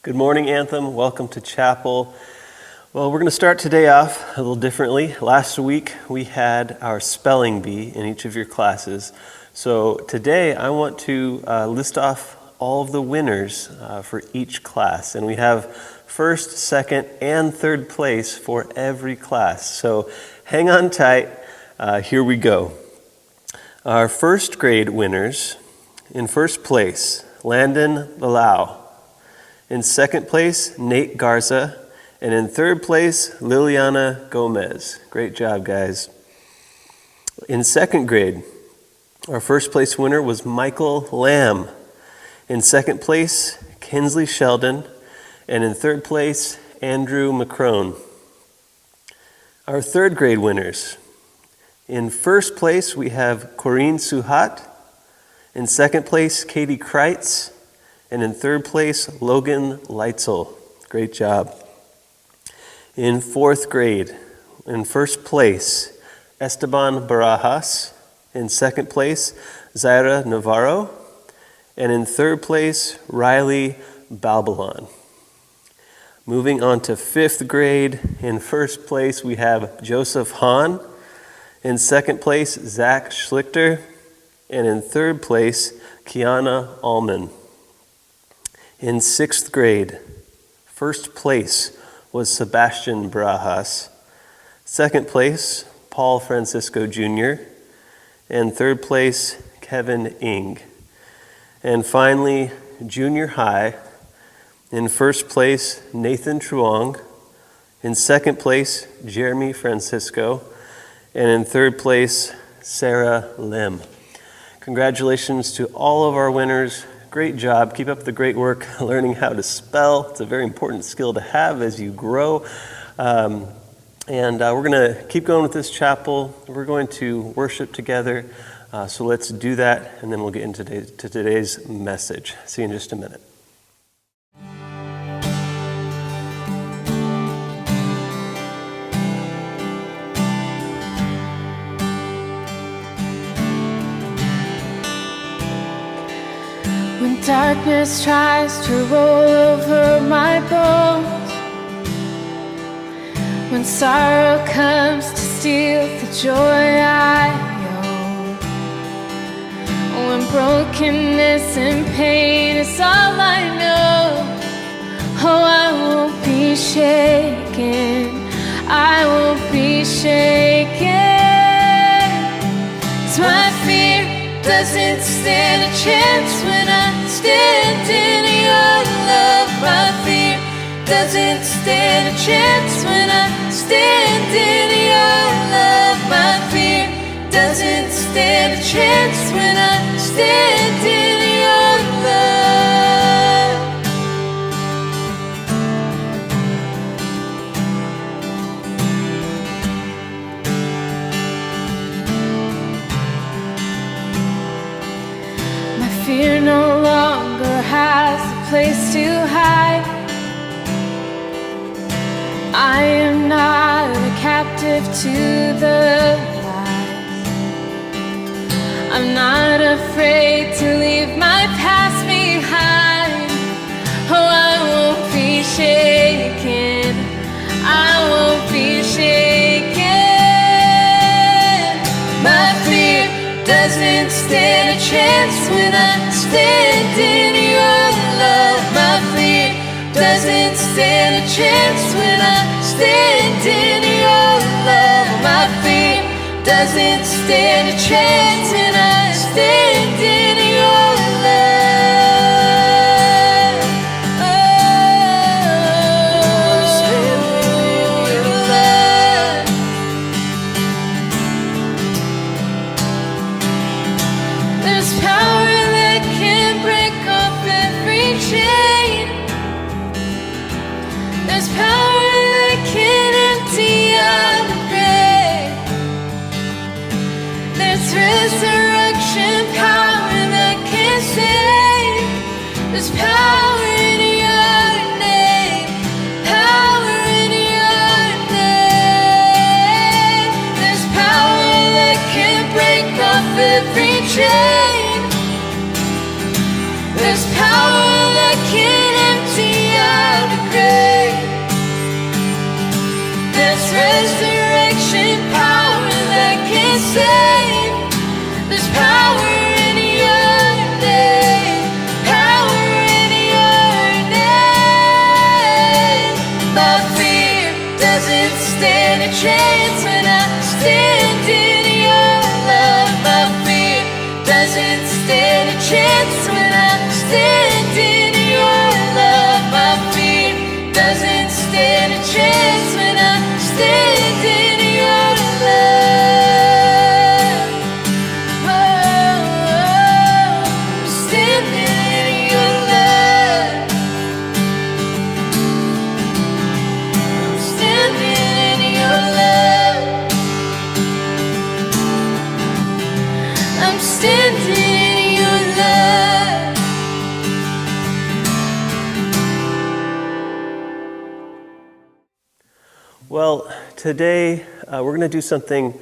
Good morning, Anthem. Welcome to chapel. Well, we're going to start today off a little differently. Last week, we had our spelling bee in each of your classes. So today, I want to list off all of the winners for each class. And we have first, second, and third place for every class. So hang on tight. Here we go. Our first grade winners, in first place, Landon Lalau. In second place, Nate Garza. And in third place, Liliana Gomez. Great job, guys. In second grade, our first place winner was Michael Lamb. In second place, Kinsley Sheldon. And in third place, Andrew McCrone. Our third grade winners. In first place, we have Corinne Suhat. In second place, Katie Kreitz. And in third place, Logan Leitzel. Great job. In fourth grade, in first place, Esteban Barajas. In second place, Zaira Navarro. And in third place, Riley Balbalon. Moving on to fifth grade, in first place, we have Joseph Hahn. In second place, Zach Schlichter. And in third place, Kiana Allman. In sixth grade, first place was Sebastian Barajas. Second place, Paul Francisco Jr. And third place, Kevin Ing. And finally, junior high, in first place, Nathan Truong. In second place, Jeremy Francisco. And in third place, Sarah Lim. Congratulations to all of our winners. Great job. Keep up the great work learning how to spell. It's a very important skill to have as you grow. And we're going to keep going with this chapel. We're going to worship together. So let's do that, and then we'll get into today's message. See you in just a minute. When darkness tries to roll over my bones, when sorrow comes to steal the joy I own, when brokenness and pain is all I know, oh, I won't be shaken, I won't be shaken. 'Cause my fear doesn't stand a chance when I stand in your love. My fear doesn't stand a chance when I stand in your love. My fear doesn't stand a chance when I stand in your love. My fear no longer has a place to hide. I am not a captive to the lies. I'm not afraid to leave my past behind. Oh, I won't be shaken, I won't be shaken. My fear doesn't stand a chance when I stand in your love. My fear doesn't stand a chance when I stand in your love. My fear doesn't stand a chance when I stand in your love. Oh, stand in your love. There's power that can break off every chain. There's power that can empty out the grave. There's resurrection power that can save. There's power in your name. Power in your name. There's power that can break off every chain. There's power that can empty out chance when I stand in your love. My fear doesn't stand a chance when I stand in your love. My fear doesn't stand a chance when I stand in your love. Oh, standing in your love. I'm standing in your love. I'm standing in your love. Well, today we're going to do something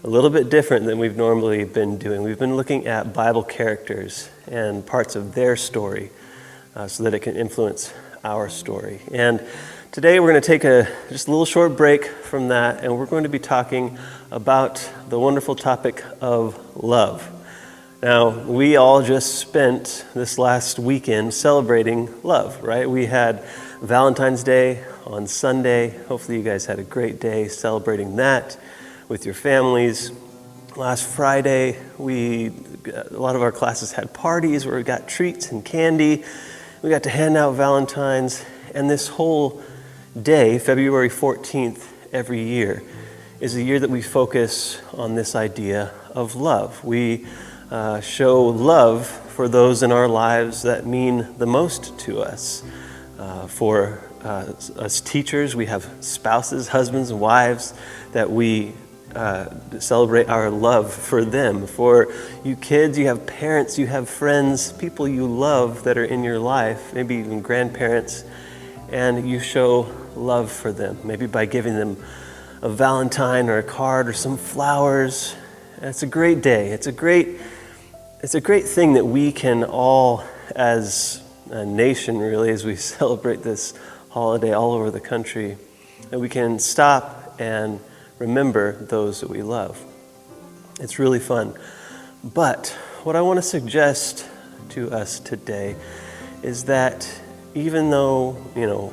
a little bit different than we've normally been doing. We've been looking at Bible characters and parts of their story so that it can influence our story. And today we're going to take just a little short break from that, and we're going to be talking about the wonderful topic of love. Now, we all just spent this last weekend celebrating love, right? We had Valentine's Day on Sunday. Hopefully you guys had a great day celebrating that with your families. Last Friday, a lot of our classes had parties where we got treats and candy. We got to hand out Valentines. And this whole day, February 14th, every year, is a year that we focus on this idea of love. We show love for those in our lives that mean the most to us. For us teachers, we have spouses, husbands, and wives that we celebrate our love for them. For you kids, you have parents, you have friends, people you love that are in your life, maybe even grandparents, and you show love for them, maybe by giving them a Valentine or a card or some flowers. And it's a great day. It's a great thing that we can all, as a nation really, as we celebrate this holiday all over the country, that we can stop and remember those that we love. It's really fun. But what I want to suggest to us today is that even though,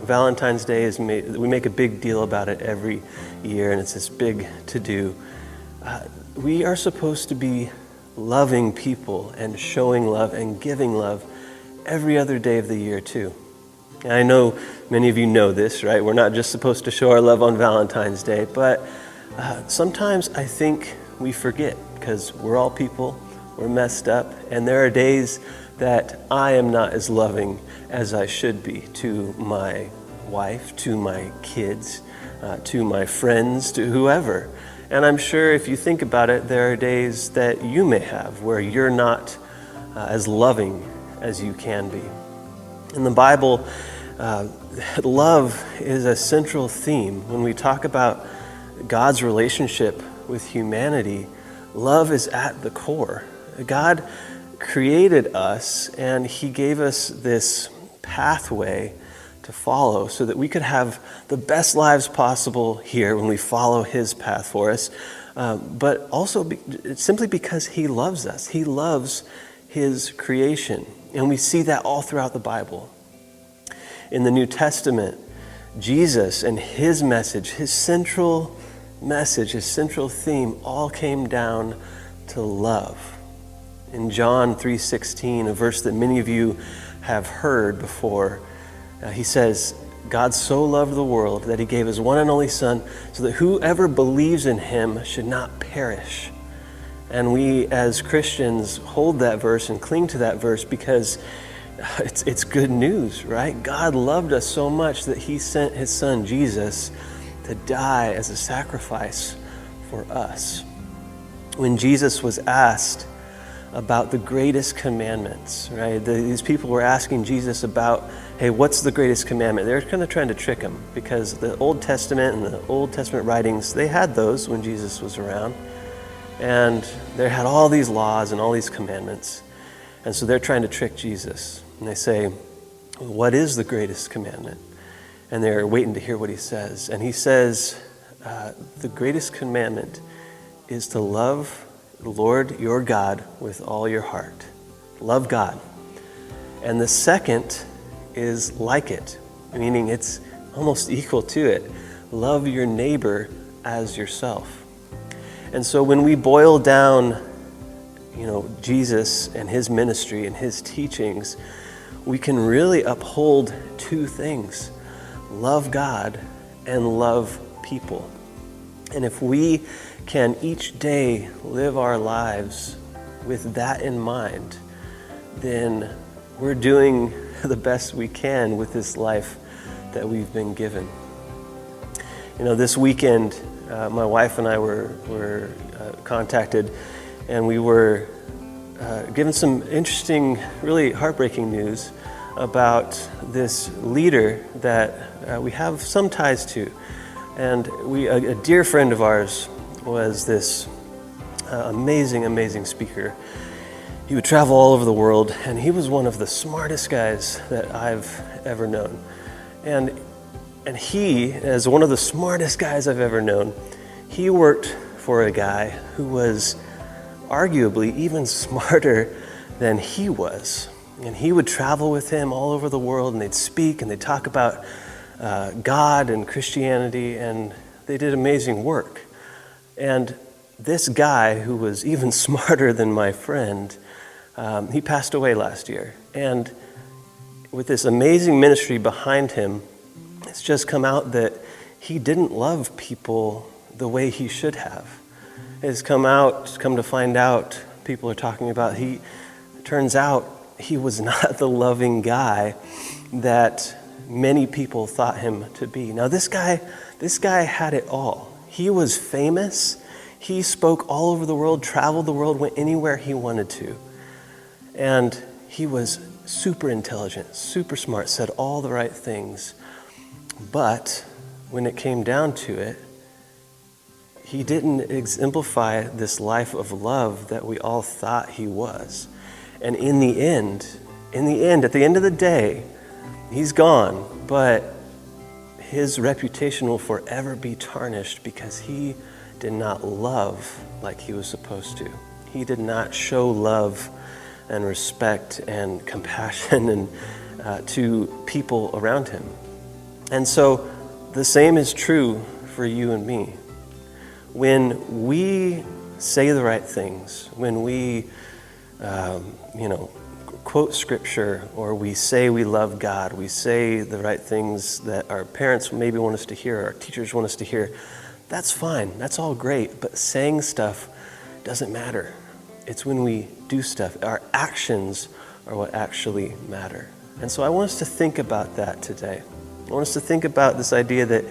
Valentine's Day we make a big deal about it every year, and it's this big to-do, we are supposed to be loving people and showing love and giving love every other day of the year too. And I know many of you know this, right? We're not just supposed to show our love on Valentine's Day, but sometimes I think we forget because we're all people, we're messed up, and there are days that I am not as loving as I should be to my wife, to my kids, to my friends, to whoever. And I'm sure if you think about it, there are days that you may have where you're not as loving as you can be. In the Bible, love is a central theme. When we talk about God's relationship with humanity, love is at the core. God created us, and He gave us this pathway to follow so that we could have the best lives possible here when we follow His path for us, but also simply because He loves us. He loves His creation, and we see that all throughout the Bible. In the New Testament, Jesus and His message, His central message, His central theme all came down to love. In John 3:16, a verse that many of you have heard before, He says, God so loved the world that He gave His one and only Son so that whoever believes in Him should not perish. And we as Christians hold that verse and cling to that verse because it's good news, right? God loved us so much that He sent His Son, Jesus, to die as a sacrifice for us. When Jesus was asked about the greatest commandments, right? These people were asking Jesus about, hey, what's the greatest commandment? They're kind of trying to trick Him because the Old Testament and the Old Testament writings, they had those when Jesus was around. And they had all these laws and all these commandments. And so they're trying to trick Jesus. And they say, what is the greatest commandment? And they're waiting to hear what He says. And He says, the greatest commandment is to love the Lord your God with all your heart. Love God. And the second is like it, meaning it's almost equal to it. Love your neighbor as yourself. And so when we boil down, Jesus and his ministry and his teachings, we can really uphold two things: love God and love people. And if we can each day live our lives with that in mind, then we're doing the best we can with this life that we've been given. This weekend, my wife and I were contacted, and we were given some interesting, really heartbreaking news about this leader that we have some ties to. And a dear friend of ours was this amazing speaker. He would travel all over the world, and he was one of the smartest guys that I've ever known. And he, as one of the smartest guys I've ever known, he worked for a guy who was arguably even smarter than he was. And he would travel with him all over the world, and they'd speak and they'd talk about God and Christianity, and they did amazing work. And this guy, who was even smarter than my friend, he passed away last year. And with this amazing ministry behind him, it's just come out that he didn't love people the way he should have. It's come to find out, people are talking about, turns out he was not the loving guy that many people thought him to be. Now this guy had it all. He was famous. He spoke all over the world, traveled the world, went anywhere he wanted to. And he was super intelligent, super smart, said all the right things. But when it came down to it, he didn't exemplify this life of love that we all thought he was. And in the end, at the end of the day, he's gone, but his reputation will forever be tarnished because he did not love like he was supposed to. He did not show love and respect and compassion and to people around him. And so the same is true for you and me. When we say the right things, when we quote scripture, or we say we love God, we say the right things that our parents maybe want us to hear, our teachers want us to hear, that's fine, that's all great, but saying stuff doesn't matter. It's when we do stuff, our actions are what actually matter. And so I want us to think about that today. I want us to think about this idea that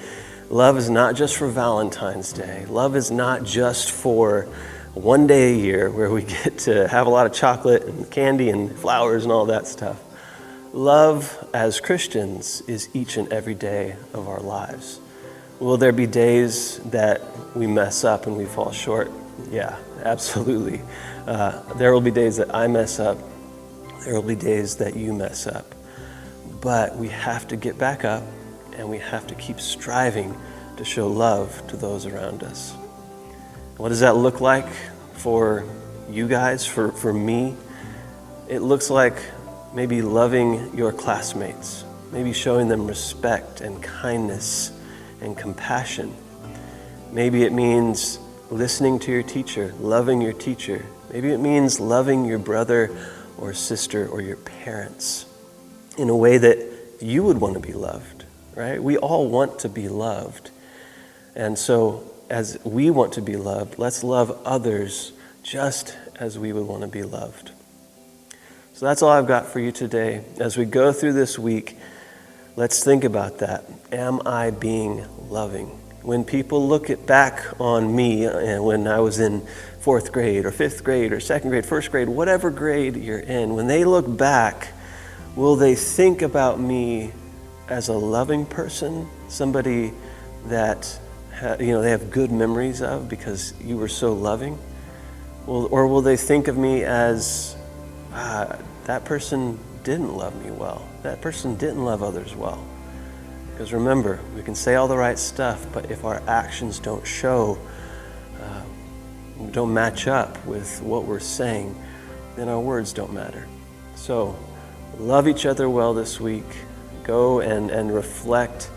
love is not just for Valentine's Day. Love is not just for one day a year where we get to have a lot of chocolate and candy and flowers and all that stuff. Love as Christians is each and every day of our lives. Will there be days that we mess up and we fall short? Yeah, absolutely. There will be days that I mess up. There will be days that you mess up. But we have to get back up, and we have to keep striving to show love to those around us. What does that look like for you guys, for me? It looks like maybe loving your classmates, maybe showing them respect and kindness and compassion. Maybe it means listening to your teacher, loving your teacher. Maybe it means loving your brother or sister or your parents in a way that you would want to be loved, right? We all want to be loved. And so as we want to be loved, let's love others just as we would want to be loved. So that's all I've got for you today. As we go through this week, let's think about that. Am I being loving? When people look back on me and when I was in 4th grade or 5th grade or 2nd grade, 1st grade, whatever grade you're in, when they look back, will they think about me as a loving person, somebody that they have good memories of because you were so loving? Or will they think of me as, that person didn't love me well. That person didn't love others well. Because remember, we can say all the right stuff, but if our actions don't show, don't match up with what we're saying, then our words don't matter. So love each other well this week. Go and reflect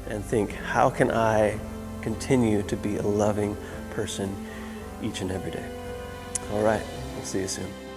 and think, how can I continue to be a loving person each and every day. All right, we'll see you soon.